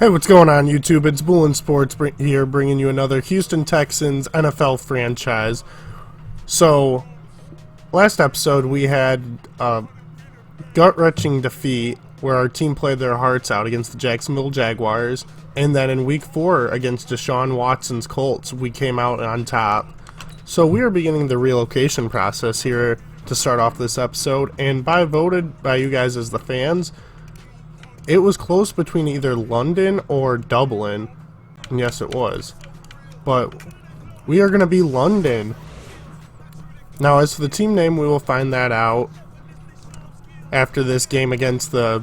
Hey, what's going on YouTube? It's BooLin Sports here, bringing you another Houston Texans NFL franchise. So, last episode we had a gut-wrenching defeat where our team played their hearts out against the Jacksonville Jaguars, and then in Week 4 against Deshaun Watson's Colts, we came out on top. So we are beginning the relocation process here to start off this episode, and voted by you guys as the fans, it was close between either London or Dublin. And yes, it was. But we are going to be London. Now, as for the team name, we will find that out after this game against the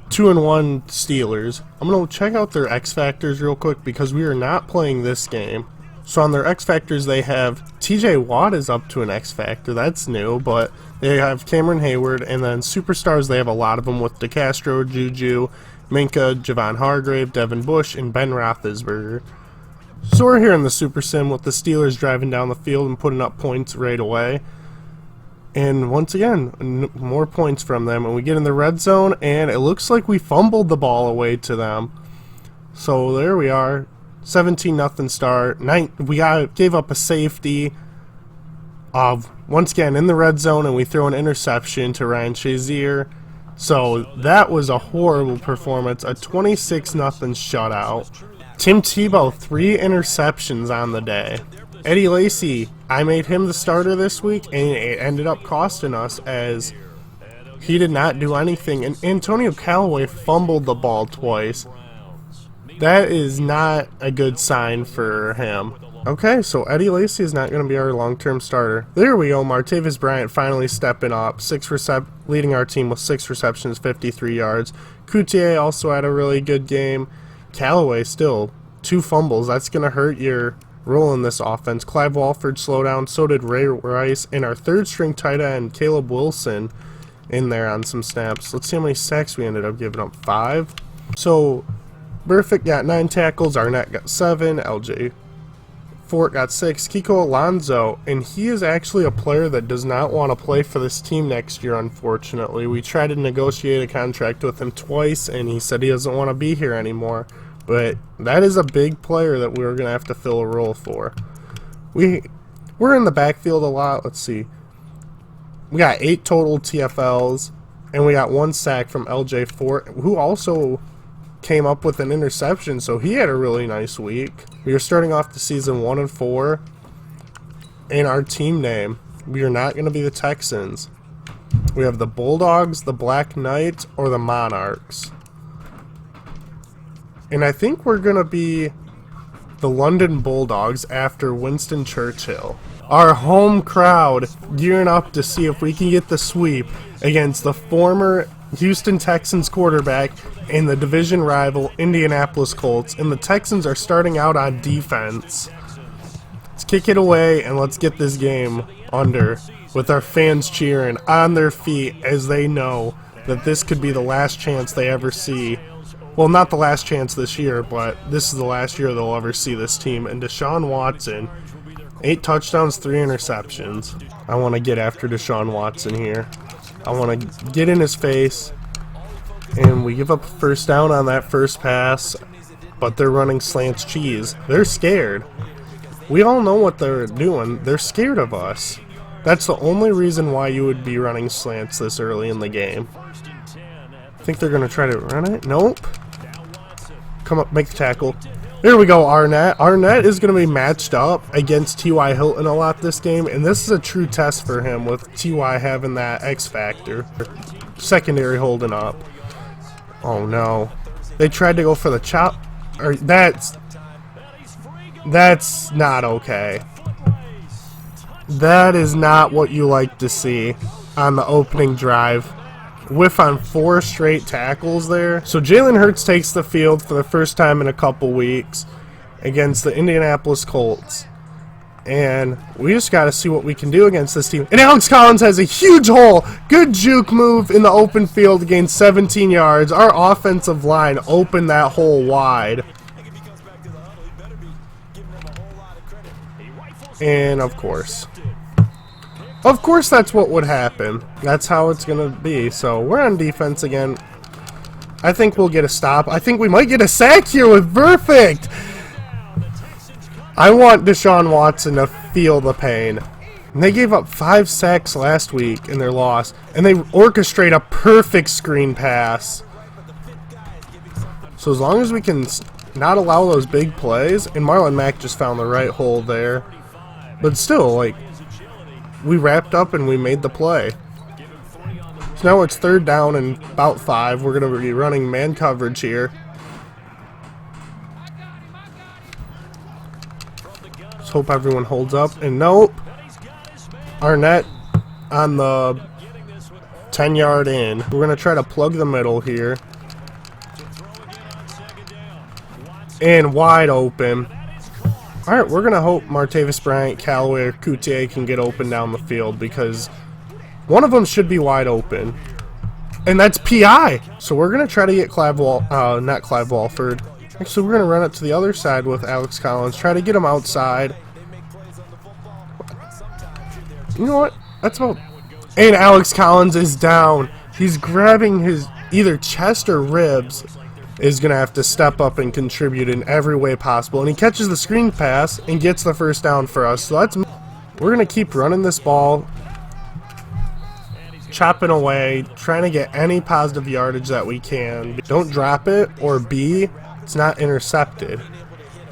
2-1 Steelers. I'm going to check out their X Factors real quick because we are not playing this game. So on their X Factors, they have TJ Watt is up to an X Factor. That's new, but they have Cameron Hayward, and then Superstars, they have a lot of them with DeCastro, Juju, Minka, Javon Hargrave, Devin Bush, and Ben Roethlisberger. So we're here in the Super Sim with the Steelers driving down the field and putting up points right away. And once again, more points from them. And we get in the red zone, and it looks like we fumbled the ball away to them. So there we are. 17-0 start. We gave up a safety once again in the red zone, and we throw an interception to Ryan Shazier. So that was a horrible performance, a 26-0 shutout. Tim Tebow, 3 interceptions on the day. Eddie Lacy, I made him the starter this week, and it ended up costing us as he did not do anything. And Antonio Callaway fumbled the ball twice. That is not a good sign for him. Okay, so Eddie Lacy is not going to be our long-term starter. There we go, Martavis Bryant finally stepping up, leading our team with 6 receptions, 53 yards. Coutier also had a really good game. Callaway still, 2 fumbles. That's going to hurt your role in this offense. Clive Walford slowed down, so did Ray Rice, and our third-string tight end, Caleb Wilson, in there on some snaps. Let's see how many sacks we ended up giving up. 5. So Burfict got 9 tackles, Arnett got 7, LJ Fort got 6, Kiko Alonso, and he is actually a player that does not want to play for this team next year, unfortunately. We tried to negotiate a contract with him twice, and he said he doesn't want to be here anymore. But that is a big player that we're going to have to fill a role for. We're in the backfield a lot. Let's see. We got 8 total TFLs, and we got 1 sack from LJ Fort, who also came up with an interception, so he had a really nice week. We are starting off the season 1-4, and our team name, we are not going to be the Texans. We have the Bulldogs, the Black Knights, or the Monarchs. And I think we're going to be the London Bulldogs after Winston Churchill. Our home crowd gearing up to see if we can get the sweep against the former Houston Texans quarterback and the division rival Indianapolis Colts, and the Texans are starting out on defense. Let's kick it away and let's get this game under with our fans cheering on their feet as they know that this could be the last chance they ever see. Well, not the last chance this year, but this is the last year they'll ever see this team. And Deshaun Watson, 8 touchdowns, 3 interceptions. I want to get after Deshaun Watson here. I want to get in his face, and we give up a first down on that first pass, but they're running slants cheese. They're scared. We all know what they're doing. They're scared of us. That's the only reason why you would be running slants this early in the game. I think they're going to try to run it. Nope. Come up, make the tackle. There we go, Arnett. Arnett is going to be matched up against T.Y. Hilton a lot this game, and this is a true test for him with T.Y. having that X factor. Secondary holding up. Oh, no. They tried to go for the chop. That's not okay. That is not what you like to see on the opening drive. Whiff on 4 straight tackles there. So Jalen Hurts takes the field for the first time in a couple weeks against the Indianapolis Colts. And we just got to see what we can do against this team. And Alex Collins has a huge hole. Good juke move in the open field, gained 17 yards. Our offensive line opened that hole wide. And of course that's what would happen. That's how it's going to be. So we're on defense again. I think we'll get a stop. I think we might get a sack here with perfect. I want Deshaun Watson to feel the pain. And they gave up 5 sacks last week in their loss, and they orchestrate a perfect screen pass. So as long as we can not allow those big plays, and Marlon Mack just found the right hole there. But still, like, we wrapped up and we made the play. So now it's 3rd down and about 5. We're going to be running man coverage here. Let's hope everyone holds up. And nope. Arnett on the 10-yard in. We're going to try to plug the middle here. And wide open. Alright, we're going to hope Martavis Bryant, Callaway, or Coutier can get open down the field because one of them should be wide open. And that's PI. So we're going to try to get not Clive Walford. Actually, we're going to run it to the other side with Alex Collins. Try to get him outside. You know what? That's about... And Alex Collins is down. He's grabbing his either chest or ribs. Is going to have to step up and contribute in every way possible. And he catches the screen pass and gets the 1st down for us. So we're going to keep running this ball. Chopping away. Trying to get any positive yardage that we can. Don't drop it, or B, it's not intercepted.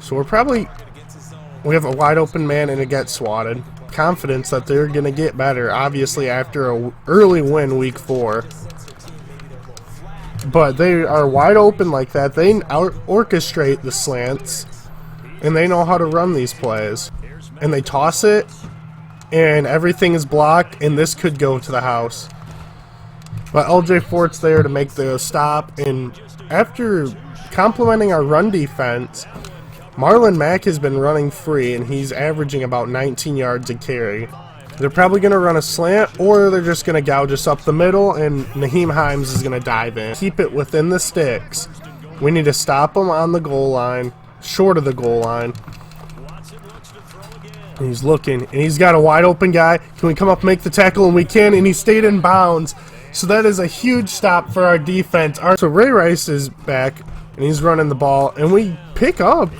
So we have a wide open man and it gets swatted. Confidence that they're going to get better, obviously, after a early win week 4. But they are wide open like that. They orchestrate the slants, and they know how to run these plays. And they toss it, and everything is blocked, and this could go to the house. But LJ Fort's there to make the stop, and after complementing our run defense, Marlon Mack has been running free, and he's averaging about 19 yards a carry. They're probably going to run a slant, or they're just going to gouge us up the middle, and Naheem Himes is going to dive in. Keep it within the sticks. We need to stop him on the goal line, short of the goal line. And he's looking, and he's got a wide open guy. Can we come up and make the tackle? And we can, and he stayed in bounds. So that is a huge stop for our defense. So Ray Rice is back, and he's running the ball, and we pick up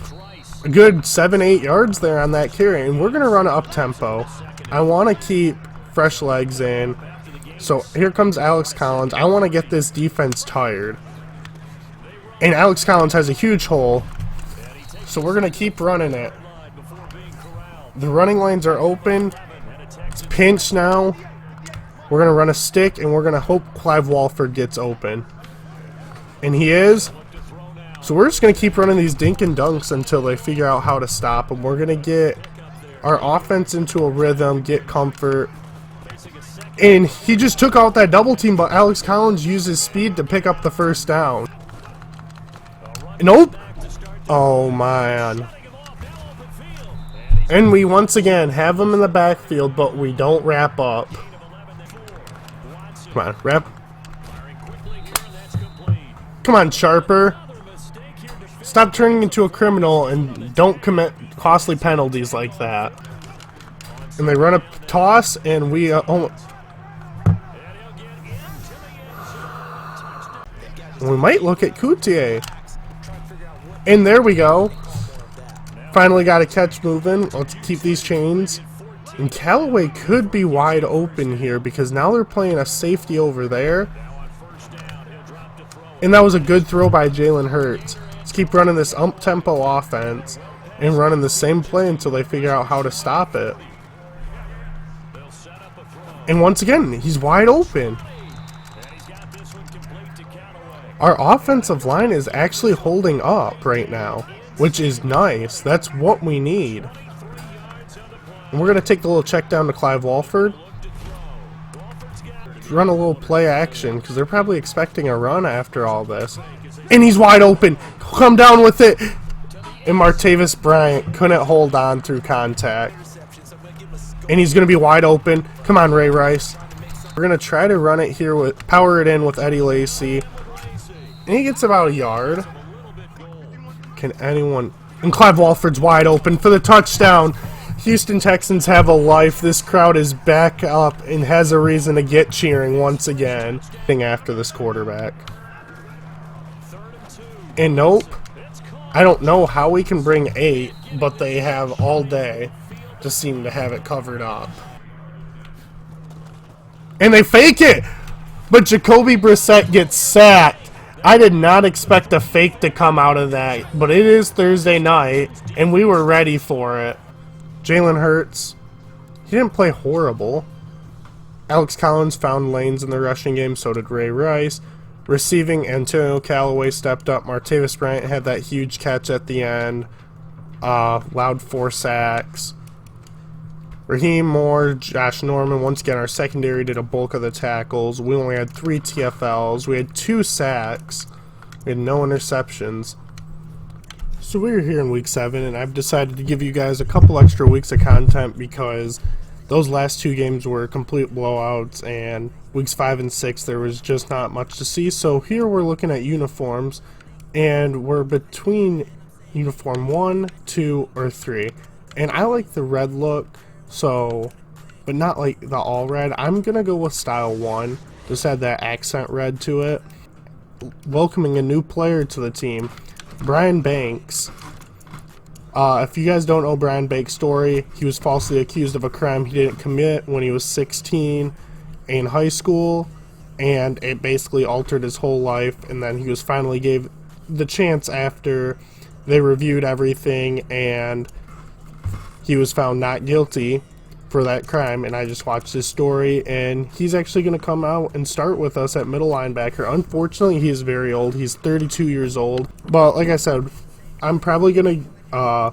a good 7-8 yards there on that carry, and we're going to run up tempo. I want to keep fresh legs in. So here comes Alex Collins. I want to get this defense tired. And Alex Collins has a huge hole. So we're going to keep running it. The running lanes are open. It's pinched now. We're going to run a stick, and we're going to hope Clive Walford gets open. And he is. So we're just going to keep running these dink and dunks until they figure out how to stop them. We're going to get our offense into a rhythm, get comfort. And he just took out that double team, but Alex Collins used his speed to pick up the 1st down. Nope. Oh, man. And we once again have him in the backfield, but we don't wrap up. Come on, wrap. Come on, Sharper. Stop turning into a criminal and don't commit costly penalties like that. And they run a toss, and we we might look at Coutier. And there we go. Finally got a catch moving. Let's keep these chains. And Callaway could be wide open here because now they're playing a safety over there. And that was a good throw by Jalen Hurts. Let's keep running this up-tempo offense and running the same play until they figure out how to stop it. And once again, he's wide open. Our offensive line is actually holding up right now, which is nice. That's what we need. And we're going to take the little check down to Clive Walford. Run a little play action because they're probably expecting a run after all this. And he's wide open. Come down with it. And Martavis Bryant couldn't hold on through contact. And he's going to be wide open. Come on, Ray Rice. We're going to try to run it here with power it in with Eddie Lacy. And he gets about a yard. Can anyone... And Clive Walford's wide open for the touchdown. Houston Texans have a life. This crowd is back up and has a reason to get cheering once again. After this quarterback. And nope, I don't know how we can bring 8, but they have all day to seem to have it covered up. And they fake it! But Jacoby Brissett gets sacked. I did not expect a fake to come out of that, but it is Thursday night, and we were ready for it. Jalen Hurts, he didn't play horrible. Alex Collins found lanes in the rushing game, so did Ray Rice. Receiving, Antonio Callaway stepped up. Martavis Bryant had that huge catch at the end. Allowed 4 sacks. Raheem Moore, Josh Norman, once again our secondary did a bulk of the tackles. We only had 3 TFLs. We had 2 sacks. We had no interceptions. So we're here in week 7, and I've decided to give you guys a couple extra weeks of content because those last 2 games were complete blowouts, and weeks 5 and 6 there was just not much to see. So here we're looking at uniforms, and we're between uniform 1, 2, or 3. And I like the red look. So, but not like the all red. I'm gonna go with style 1. Just add that accent red to it. Welcoming a new player to the team, Brian Banks. If you guys don't know Brian Banks' story, he was falsely accused of a crime he didn't commit when he was 16 in high school, and it basically altered his whole life. And then he was finally gave the chance after they reviewed everything, and he was found not guilty for that crime. And I just watched his story, and he's actually going to come out and start with us at middle linebacker. Unfortunately, he is very old. He's 32 years old. But like I said, I'm probably going to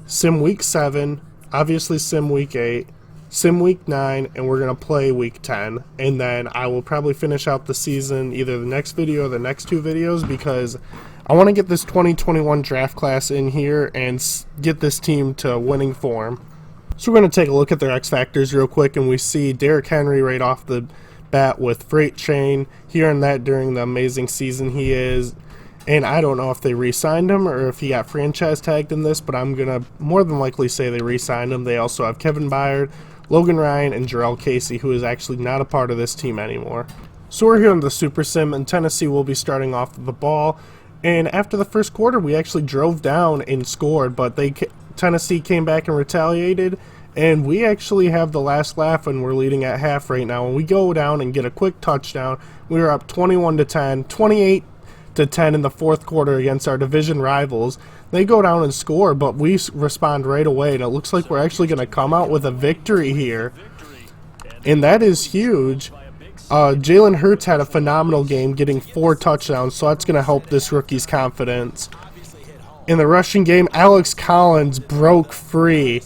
sim week 7, obviously sim week 8, sim week 9, and we're going to play week 10. And then I will probably finish out the season, either the next video or the next 2 videos, because I want to get this 2021 draft class in here and get this team to winning form. So we're going to take a look at their X Factors real quick, and we see Derrick Henry right off the bat with Freight Train, hearing that during the amazing season he is. And I don't know if they re-signed him or if he got franchise tagged in this, but I'm going to more than likely say they re-signed him. They also have Kevin Byard, Logan Ryan, and Jarrell Casey, who is actually not a part of this team anymore. So we're here in the Super Sim, and Tennessee will be starting off with the ball. And after the first quarter, we actually drove down and scored, but Tennessee came back and retaliated, and we actually have the last laugh, and we're leading at half right now. When we go down and get a quick touchdown, we were up 21-10, 28-10 in the fourth quarter against our division rivals. They go down and score, but we respond right away, and it looks like we're actually going to come out with a victory here, and that is huge. Jalen Hurts had a phenomenal game, getting 4 touchdowns, so that's going to help this rookie's confidence. In the rushing game, Alex Collins broke free.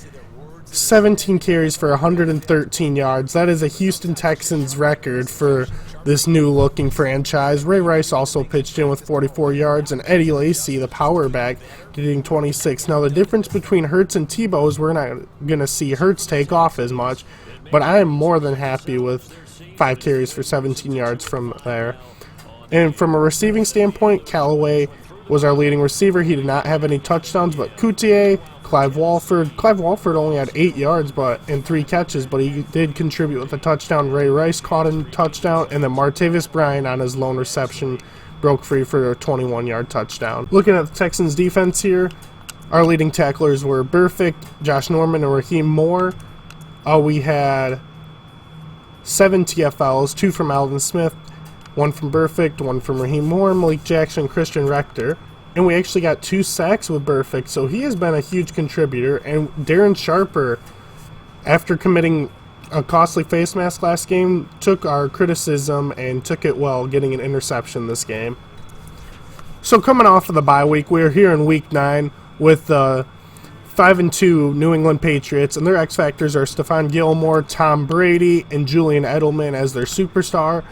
17 carries for 113 yards. That is a Houston Texans record for this new-looking franchise. Ray Rice also pitched in with 44 yards, and Eddie Lacy, the power back, getting 26. Now, the difference between Hurts and Tebow is we're not going to see Hurts take off as much, but I am more than happy with 5 carries for 17 yards from there. And from a receiving standpoint, Callaway was our leading receiver. He did not have any touchdowns, but Coutier, Clive Walford only had 8 yards and 3 catches, but he did contribute with a touchdown. Ray Rice caught a touchdown, and then Martavis Bryant on his lone reception broke free for a 21-yard touchdown. Looking at the Texans defense here, our leading tacklers were Perfect, Josh Norman, and Raheem Moore. We had 7 TFLs, 2 from Alden Smith, 1 from Perfect, 1 from Raheem Moore, Malik Jackson, and Christian Rector. And we actually got 2 sacks with Perfect, so he has been a huge contributor. And Darren Sharper, after committing a costly face mask last game, took our criticism and took it well, getting an interception this game. So coming off of the bye week, we're here in week 9 with the 5-2 New England Patriots, and their X Factors are Stephon Gilmore, Tom Brady, and Julian Edelman as their superstar.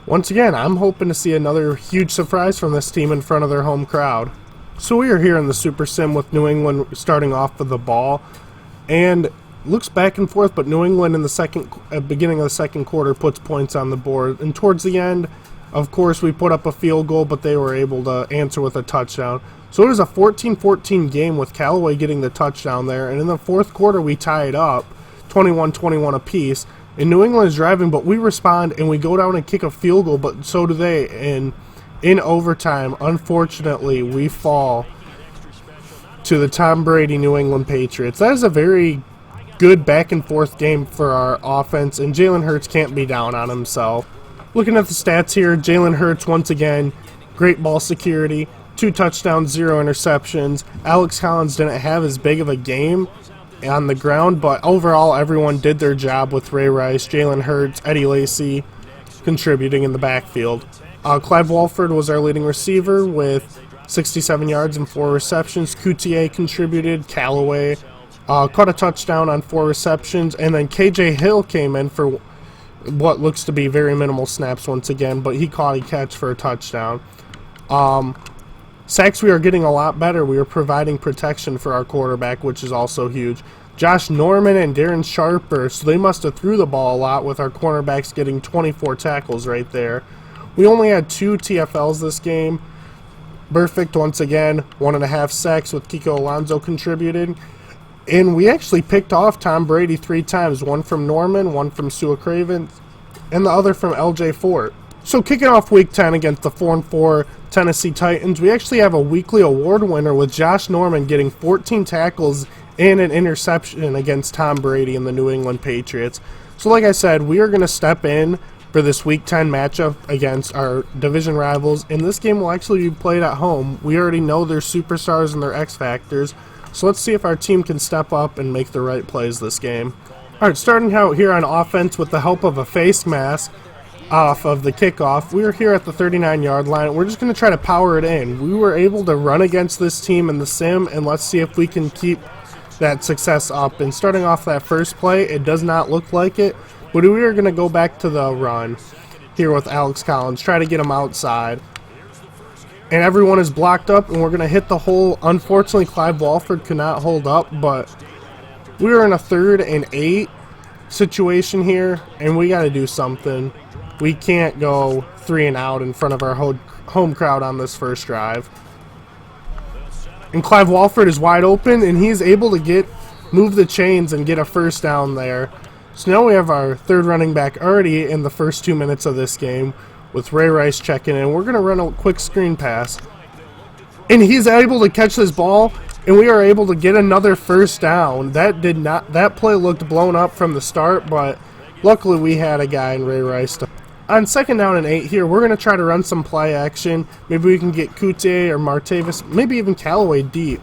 Once again, I'm hoping to see another huge surprise from this team in front of their home crowd. So we are here in the Super Sim with New England starting off with the ball, and looks back and forth, but New England in the beginning of the second quarter puts points on the board, and towards the end, of course, we put up a field goal, but they were able to answer with a touchdown. So it is a 14-14 game with Callaway getting the touchdown there, and in the fourth quarter we tie it up, 21-21 apiece. And New England is driving, but we respond and we go down and kick a field goal, but so do they. And in overtime, unfortunately, we fall to the Tom Brady New England Patriots. That is a very good back and forth game for our offense, and Jalen Hurts can't be down on himself. Looking at the stats here, Jalen Hurts once again, great ball security, 2 touchdowns, 0 interceptions. Alex Collins didn't have as big of a game on the ground, but overall everyone did their job with Ray Rice, Jalen Hurts, Eddie Lacy contributing in the backfield. Clive Walford was our leading receiver with 67 yards and 4 receptions. Coutier contributed, Callaway caught a touchdown on 4 receptions, and then KJ Hill came in for what looks to be very minimal snaps once again, but he caught a catch for a touchdown. Sacks, we are getting a lot better. We are providing protection for our quarterback, which is also huge. Josh Norman and Darren Sharper, so they must have threw the ball a lot with our cornerbacks getting 24 tackles right there. We only had 2 TFLs this game. Perfect once again, 1.5 sacks with Kiko Alonso contributed. And we actually picked off Tom Brady 3 times, one from Norman, one from Sua Craven, and the other from LJ Fort. So kicking off Week 10 against the 4-4 Tennessee Titans, we actually have a weekly award winner with Josh Norman getting 14 tackles and an interception against Tom Brady and the New England Patriots. So like I said, we are going to step in for this Week 10 matchup against our division rivals, and this game will actually be played at home. We already know their superstars and their X Factors, so let's see if our team can step up and make the right plays this game. Alright, starting out here on offense with the help of a face mask off of the kickoff. We are here at the 39-yard line. We're just going to try to power it in. We were able to run against this team in the sim, and let's see if we can keep that success up. And starting off that first play, it does not look like it, but we are going to go back to the run here with Alex Collins, try to get him outside. And everyone is blocked up, and we're going to hit the hole. Unfortunately, Clive Walford could not hold up, but we are in a 3rd and 8 situation here, and we got to do something. We can't go 3 and out in front of our home crowd on this first drive. And Clive Walford is wide open, and he's able to move the chains and get a first down there. So now we have our 3rd running back already in the first 2 minutes of this game with Ray Rice checking in. We're going to run a quick screen pass. And he's able to catch this ball, and we are able to get another first down. That play looked blown up from the start, but luckily we had a guy in Ray Rice. On 2nd down and 8 here, we're going to try to run some play action. Maybe we can get Coutier or Martavis, maybe even Callaway deep.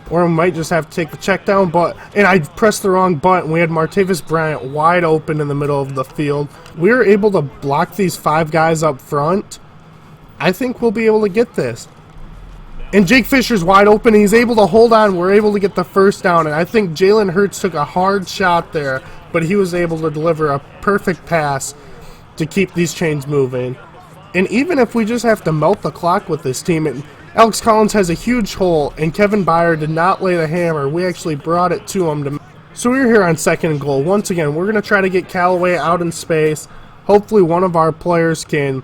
Or we might just have to take the check down, and I pressed the wrong button. We had Martavis Bryant wide open in the middle of the field. We were able to block these 5 guys up front. I think we'll be able to get this. And Jake Fisher's wide open. He's able to hold on. We're able to get the first down, and I think Jalen Hurts took a hard shot there, but he was able to deliver a perfect pass to keep these chains moving. And even if we just have to melt the clock with this team, Alex Collins has a huge hole, and Kevin Byard did not lay the hammer. We actually brought it to him. So we're here on 2nd and goal. Once again, we're going to try to get Callaway out in space. Hopefully one of our players can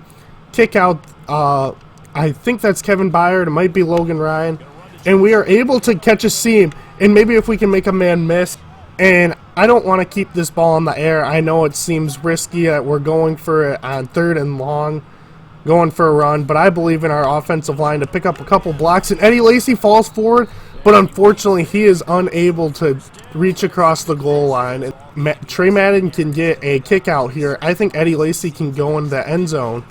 kick out, I think that's Kevin Byard. It might be Logan Ryan. And we are able to catch a seam, and maybe if we can make a man miss. And I don't want to keep this ball in the air. I know it seems risky that we're going for it on 3rd and long, going for a run, but I believe in our offensive line to pick up a couple blocks. And Eddie Lacy falls forward, but unfortunately he is unable to reach across the goal line. And Trey Madden can get a kick out here. I think Eddie Lacy can go in the end zone.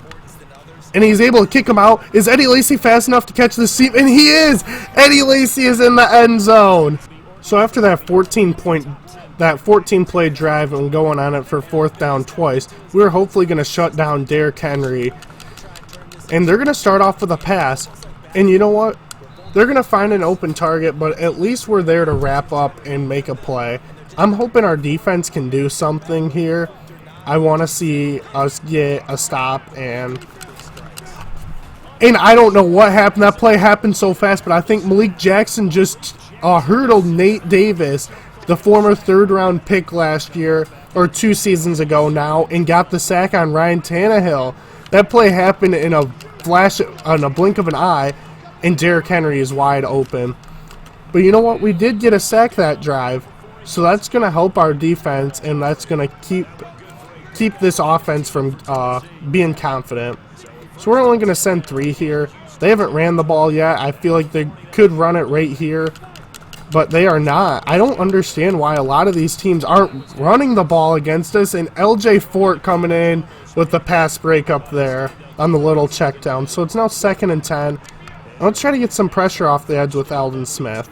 And he's able to kick him out. Is Eddie Lacy fast enough to catch the seam? And he is! Eddie Lacy is in the end zone. So after that 14-play drive and going on it for 4th down twice, we're hopefully going to shut down Derrick Henry. And they're going to start off with a pass. And you know what? They're going to find an open target, but at least we're there to wrap up and make a play. I'm hoping our defense can do something here. I want to see us get a stop, and I don't know what happened. That play happened so fast, but I think Malik Jackson just hurdled Nate Davis, the former 3rd-round pick last year, or 2 seasons ago now, and got the sack on Ryan Tannehill. That play happened in a flash, in a blink of an eye, and Derrick Henry is wide open. But you know what? We did get a sack that drive, so that's going to help our defense, and that's going to keep this offense from being confident. So we're only going to send 3 here. They haven't ran the ball yet. I feel like they could run it right here, but they are not. I don't understand why a lot of these teams aren't running the ball against us. And LJ Fort coming in with the pass break up there on the little check down. So it's now 2nd and 10. Let's try to get some pressure off the edge with Alden Smith.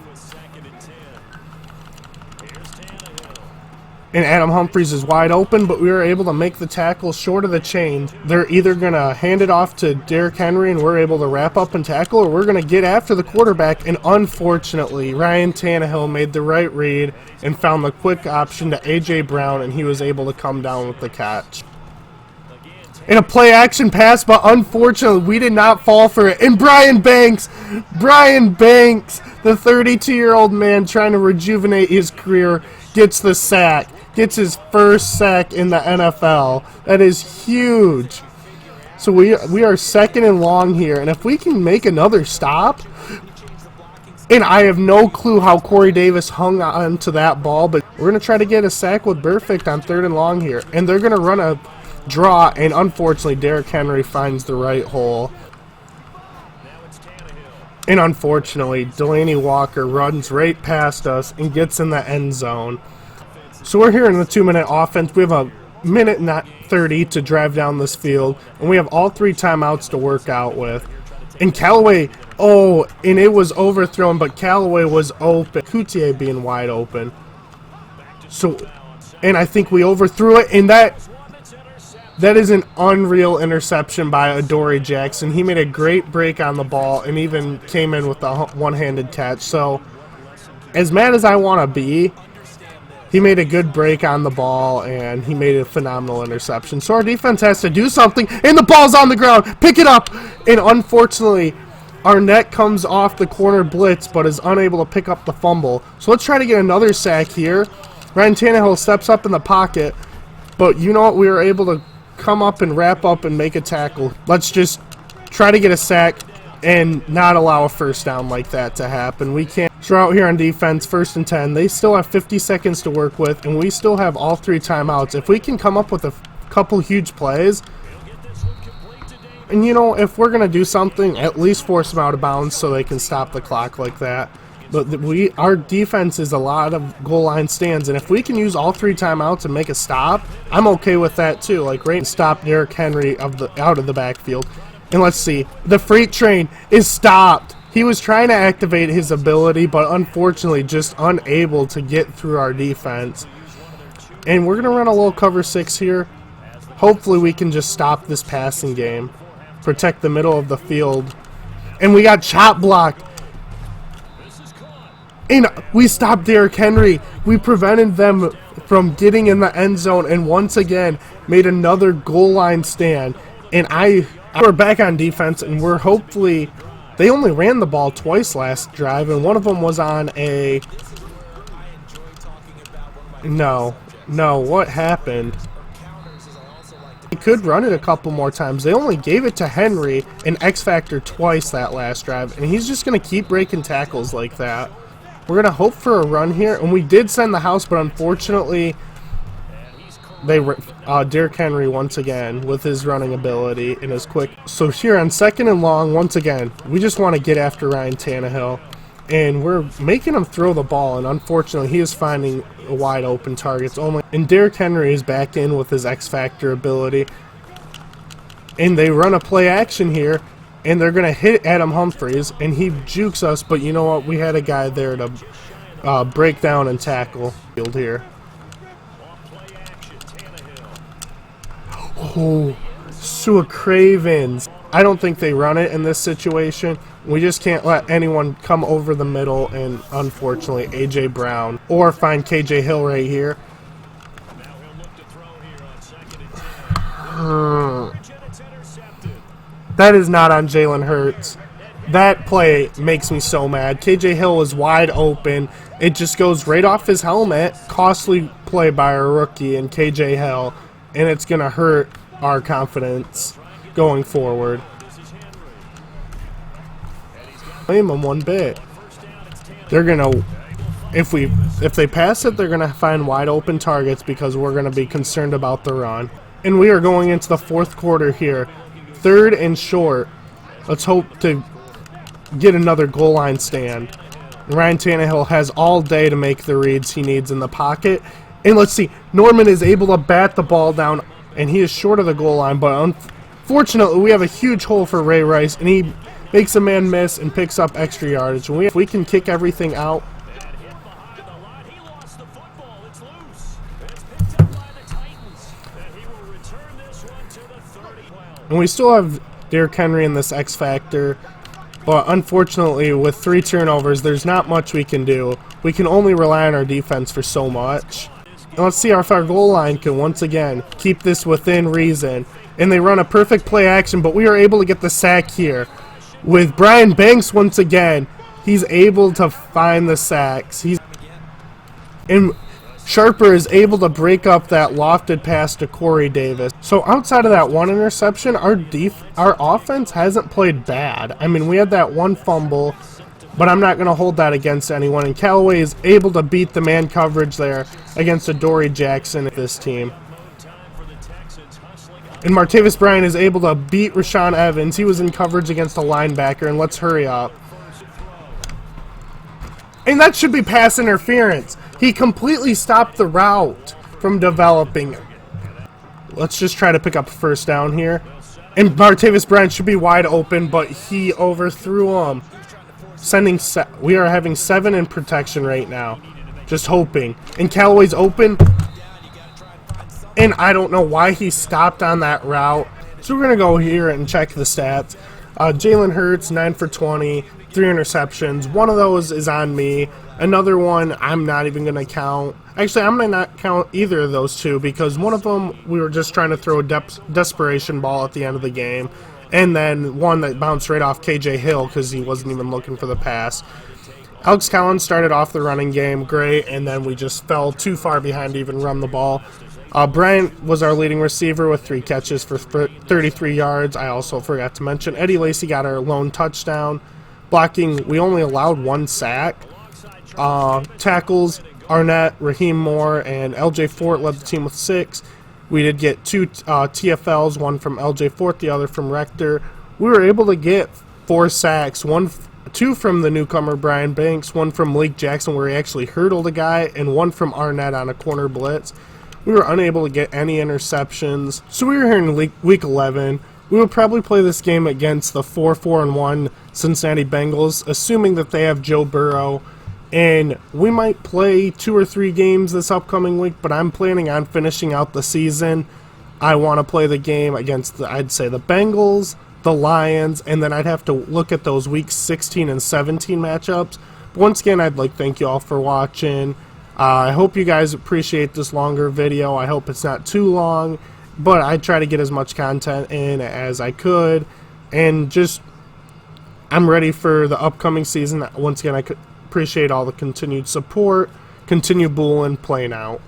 And Adam Humphries is wide open, but we were able to make the tackle short of the chain. They're either going to hand it off to Derrick Henry and we're able to wrap up and tackle, or we're going to get after the quarterback. And unfortunately, Ryan Tannehill made the right read and found the quick option to A.J. Brown, and he was able to come down with the catch. In a play action pass, but unfortunately we did not fall for it. And Brian Banks, the 32-year-old man trying to rejuvenate his career, gets the sack. Gets his first sack in the NFL. That is huge. So we are 2nd and long here, and if we can make another stop, and I have no clue how Corey Davis hung on to that ball, but we're going to try to get a sack with Burfict on 3rd and long here, and they're going to run a draw, and unfortunately Derrick Henry finds the right hole. And unfortunately, Delaney Walker runs right past us and gets in the end zone. So we're here in the 2-minute offense. We have a minute and 30 to drive down this field, and we have all 3 timeouts to work out with. And Callaway, and it was overthrown, but Callaway was open. Coutier being wide open. So, and I think we overthrew it, and that is an unreal interception by Adoree Jackson. He made a great break on the ball and even came in with a one-handed catch. So, as mad as I want to be, he made a good break on the ball, and he made a phenomenal interception. So our defense has to do something, and the ball's on the ground. Pick it up. And unfortunately, Arnett comes off the corner blitz, but is unable to pick up the fumble. So let's try to get another sack here. Ryan Tannehill steps up in the pocket, but you know what? We were able to come up and wrap up and make a tackle. Let's just try to get a sack and not allow a first down like that to happen. We can't. So we're out here on defense, 1st and 10. They still have 50 seconds to work with, and we still have all 3 timeouts. If we can come up with a couple huge plays, and you know, if we're going to do something, at least force them out of bounds so they can stop the clock like that. But our defense is a lot of goal line stands, and if we can use all 3 timeouts and make a stop, I'm okay with that too. Like right, stop Derrick Henry out of the backfield. And let's see, the freight train is stopped. He was trying to activate his ability, but unfortunately just unable to get through our defense. And we're going to run a little cover 6 here. Hopefully we can just stop this passing game, protect the middle of the field. And we got chop blocked. And we stopped Derrick Henry. We prevented them from getting in the end zone, and once again made another goal line stand. And we're back on defense, and we're hopefully. They only ran the ball twice last drive, and one of them was on a. No, what happened? They could run it a couple more times. They only gave it to Henry, an X Factor, twice that last drive, and he's just going to keep breaking tackles like that. We're going to hope for a run here, and we did send the house, but unfortunately, Derrick Henry once again with his running ability and his quick. So here on 2nd and long, once again, we just want to get after Ryan Tannehill, and we're making him throw the ball, and unfortunately, he is finding wide open targets only. And Derrick Henry is back in with his X Factor ability, and they run a play action here, and they're going to hit Adam Humphries, and he jukes us, but you know what? We had a guy there to break down and tackle field here. Oh, Sua Cravens. I don't think they run it in this situation. We just can't let anyone come over the middle, and unfortunately, A.J. Brown, or find K.J. Hill right here. That is not on Jalen Hurts. That play makes me so mad. K.J. Hill was wide open. It just goes right off his helmet. Costly play by our rookie and K.J. Hill, and it's going to hurt our confidence going forward. Blame them one bit. They're going to, if they pass it, they're going to find wide open targets because we're going to be concerned about the run. And we are going into the 4th quarter here. 3rd and short. Let's hope to get another goal line stand. Ryan Tannehill has all day to make the reads he needs in the pocket. And let's see, Norman is able to bat the ball down, and he is short of the goal line, but unfortunately we have a huge hole for Ray Rice, and he makes a man miss and picks up extra yardage. And if we can kick everything out. And we still have Derrick Henry in this X Factor, but unfortunately with 3 turnovers, there's not much we can do. We can only rely on our defense for so much. And let's see if our goal line can once again keep this within reason. And they run a perfect play action, but we are able to get the sack here. With Brian Banks once again, he's able to find the sacks. And Sharper is able to break up that lofted pass to Corey Davis. So outside of that one interception, our offense hasn't played bad. I mean, we had that one fumble, but I'm not going to hold that against anyone. And Callaway is able to beat the man coverage there against Adoree Jackson at this team. And Martavis Bryant is able to beat Rashaan Evans. He was in coverage against a linebacker, and let's hurry up. And that should be pass interference. He completely stopped the route from developing. Let's just try to pick up a first down here. And Martavis Bryant should be wide open, but he overthrew him. We are having 7 in protection right now. Just hoping. And Callaway's open. And I don't know why he stopped on that route. So we're going to go here and check the stats. Jalen Hurts, 9 for 20, 3 interceptions. One of those is on me. Another one I'm not even going to count. Actually, I'm going to not count either of those 2 because one of them we were just trying to throw a desperation ball at the end of the game. And then one that bounced right off KJ Hill because he wasn't even looking for the pass. Alex Collins started off the running game great, and then we just fell too far behind to even run the ball. Bryant was our leading receiver with 3 catches for 33 yards. I also forgot to mention Eddie Lacy got our lone touchdown. Blocking, we only allowed 1 sack. Tackles, Arnett, Raheem Moore, and LJ Fort led the team with 6. We did get 2 TFLs, one from LJ Fort, the other from Rector. We were able to get 4 sacks, 2 from the newcomer Brian Banks, 1 from Malik Jackson where he actually hurdled a guy, and 1 from Arnett on a corner blitz. We were unable to get any interceptions. So we were here in week 11. We will probably play this game against the 4-1 Cincinnati Bengals, assuming that they have Joe Burrow. And we might play 2 or 3 games this upcoming week, but I'm planning on finishing out the season. I want to play the game against, I'd say, the Bengals, the Lions, and then I'd have to look at those weeks 16 and 17 matchups. But once again, I'd like to thank you all for watching. I hope you guys appreciate this longer video. I hope it's not too long, but I try to get as much content in as I could. And just, I'm ready for the upcoming season. Once again, I could appreciate all the continued support. Continue BooLin, playing out.